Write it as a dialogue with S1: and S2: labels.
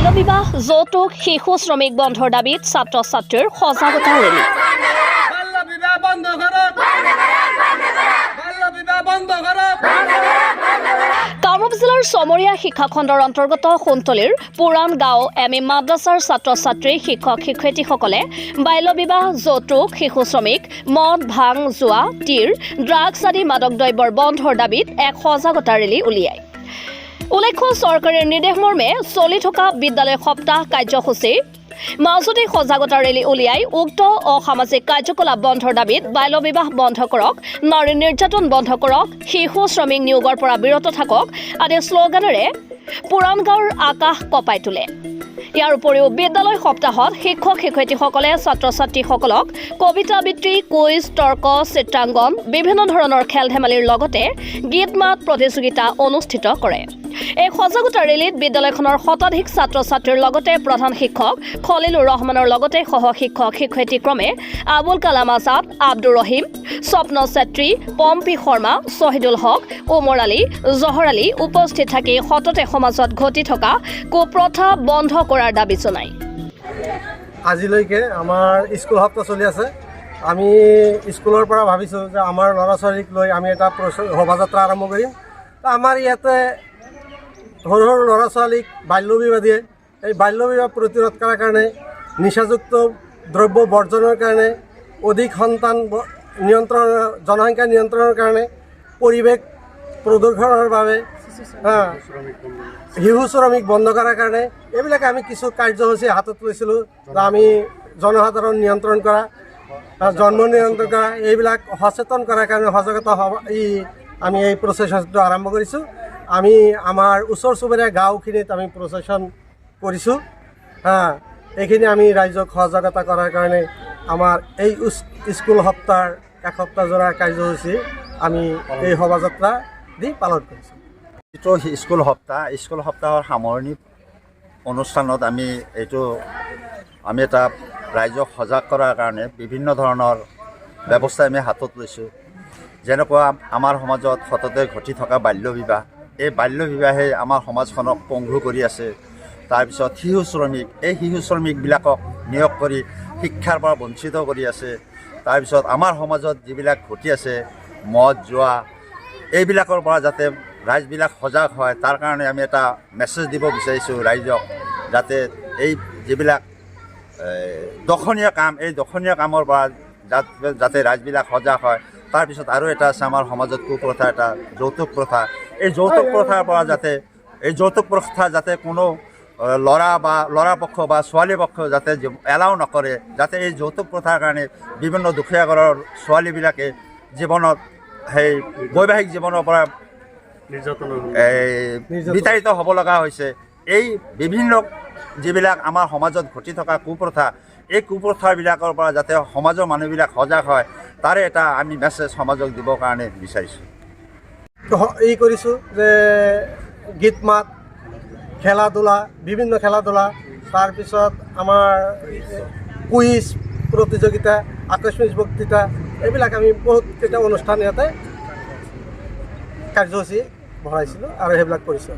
S1: বাল্যবিবাহ যৌতুক শিশু শ্ৰমিক বন্ধৰ দাবীত ছাত্ৰ ছাত্ৰীৰ সজাগতা ৰেলী কামৰূপ জিলাৰ চমৰীয়া শিক্ষাখণ্ডৰ অন্তৰ্গত সোণতলীৰ পুৰাণ গাঁও এম.ই. মাদ্ৰাছাৰ ছাত্ৰ ছাত্ৰী শিক্ষক শিক্ষয়িত্ৰীসকলে বাল্যবিবাহ যৌতুক শিশু শ্ৰমিক মদ ভাং জুৱা তীৰ ড্ৰাগছ আদি মাদক দ্ৰব্যৰ বন্ধৰ দাবীত এক সজাগতা ৰেলী উলিয়ায়। উল্লেখ্য চৰকাৰৰ নিৰ্দেশ মৰ্মে চলি থকা বিদ্যালয় সপ্তাহ কাৰ্যসূচী মাজতে সজাগতা ৰেলী উলিয়াই উক্ত অসামাজিক কাৰ্যকলাপ বন্ধৰ দাবীত বাল্যবিবাহ বন্ধ কৰক, নাৰী নিৰ্যাতন বন্ধ কৰক, শিশু শ্ৰমিক নিয়োগৰ পৰা বিৰত থাকক আদি শ্লোগানেৰে পুৰাণ গাঁৱৰ আকাশ কঁপাই তোলে। ইয়াৰ উপৰিও বিদ্যালয় সপ্তাহত শিক্ষক শিক্ষয়িত্ৰীসকলে ছাত্ৰ ছাত্ৰীসকলক কবিতা আবৃত্তি, কুইজ, তৰ্ক, চিত্ৰাংকন, বিভিন্ন ধৰণৰ খেল ধেমালিৰ লগতে গীত মাত প্ৰতিযোগিতা অনুষ্ঠিত কৰে। এই সজাগতা ৰেলীত বিদ্যালয়খনৰ শতাধিক ছাত্ৰ ছাত্ৰীৰ লগতে প্ৰধান শিক্ষক খলিলুৰ ৰহমানৰ লগতে সহ শিক্ষক শিক্ষয়িত্ৰী ক্ৰমে আবুল কালাম আজাদ, আব্দুৰ ৰহিম, স্বপ্ন চেত্ৰী, পম্পী শৰ্মা, শ্বহিদুল হক, ওমৰ আলী, জহৰ আলী উপস্থিত থাকি সততে সমাজত ঘটি থকা কুপ্ৰথা বন্ধ কৰাৰ দাবী জনায়।
S2: আজিলৈকে আমাৰ স্কুল সপ্তাহ চলি আছে। আমি স্কুলৰ পৰা ভাবিছোঁ যে আমাৰ ল'ৰা ছোৱালীক লৈ আমি এটা শোভাযাত্ৰা আৰম্ভ কৰিম। আমাৰ ইয়াতে সৰু সৰু ল'ৰা ছোৱালীক বাল্যবিবাহ দিয়ে। এই বাল্যবিবাহ প্ৰতিৰোধ কৰাৰ কাৰণে, নিচাযুক্ত দ্ৰব্য বৰ্জনৰ কাৰণে, অধিক সন্তান নিয়ন্ত্ৰণ, জনসংখ্যা নিয়ন্ত্ৰণৰ কাৰণে, পৰিৱেশ প্ৰদূষণৰ বাবে, শিশু শ্ৰমিক বন্ধ কৰাৰ কাৰণে এইবিলাকে আমি কিছু কাৰ্যসূচী হাতত লৈছিলোঁ। আমি জনসাধাৰণ নিয়ন্ত্ৰণ কৰা, জন্ম নিয়ন্ত্ৰণ কৰা, এইবিলাক সচেতন কৰাৰ কাৰণে সজাগতা আমি এই প্ৰচেছনটো আৰম্ভ কৰিছোঁ। আমি আমাৰ ওচৰ চুবুৰীয়া গাঁওখিনিত আমি প্ৰচেছন কৰিছোঁ। এইখিনি আমি ৰাইজক সজাগতা কৰাৰ কাৰণে আমাৰ এই স্কুল সপ্তাহৰ এসপ্তাহজোৰা কাৰ্যসূচী আমি এই শোভাযাত্ৰা দি পালন কৰিছোঁ।
S3: যিটো স্কুল সপ্তাহৰ সামৰণি অনুষ্ঠানত আমি এটা ৰাইজক সজাগ কৰাৰ কাৰণে বিভিন্ন ধৰণৰ ব্যৱস্থা আমি হাতত লৈছোঁ। যেনেকুৱা আমাৰ সমাজত সততে ঘটি থকা বাল্যবিবাহ, এই বাল্যবিবাহে আমাৰ সমাজখনক পংগু কৰি আছে। তাৰপিছত শিশু শ্ৰমিকবিলাকক নিয়োগ কৰি শিক্ষাৰ পৰা বঞ্চিত কৰি আছে। তাৰপিছত আমাৰ সমাজত যিবিলাক ঘটি আছে মদ জুৱা, এইবিলাকৰ পৰা যাতে ৰাইজবিলাক সজাগ হয়, তাৰ কাৰণে আমি এটা মেছেজ দিব বিচাৰিছোঁ ৰাইজক, যাতে এই যিবিলাক দখনীয়া কাম, এই দখনীয়া কামৰ পৰা যাতে ৰাইজবিলাক সজাগ হয়। তাৰপিছত আৰু এটা আছে আমাৰ সমাজত কুপ্ৰথা, এটা যৌতুক প্ৰথা। এই যৌতুক প্ৰথা যাতে কোনো ল'ৰা পক্ষ বা ছোৱালী পক্ষ যাতে এলাও নকৰে, যাতে এই যৌতুক প্ৰথাৰ কাৰণে বিভিন্ন দুখীয়া ঘৰৰ ছোৱালীবিলাকে জীৱনত সেই বৈবাহিক জীৱনৰ পৰা বিতাড়িত হ'ব লগা হৈছে। এই বিভিন্ন যিবিলাক আমাৰ সমাজত ঘটি থকা কুপ্ৰথা, এই কুপ্ৰথাবিলাকৰ পৰা যাতে সমাজৰ মানুহবিলাক সজাগ হয়, তাৰে এটা আমি মেছেজ সমাজক দিবৰ কাৰণে বিচাৰিছোঁ।
S2: কৰিছোঁ যে গীত মাত, খেলা ধূলা, বিভিন্ন খেলা ধূলা, তাৰপিছত আমাৰ কুইজ প্ৰতিযোগিতা, আকস্মিক বক্তৃতা, এইবিলাক আমি বহুতকেইটা অনুষ্ঠান ইয়াতে কাৰ্যসূচী ভৰাইছিলোঁ আৰু সেইবিলাক কৰিছোঁ।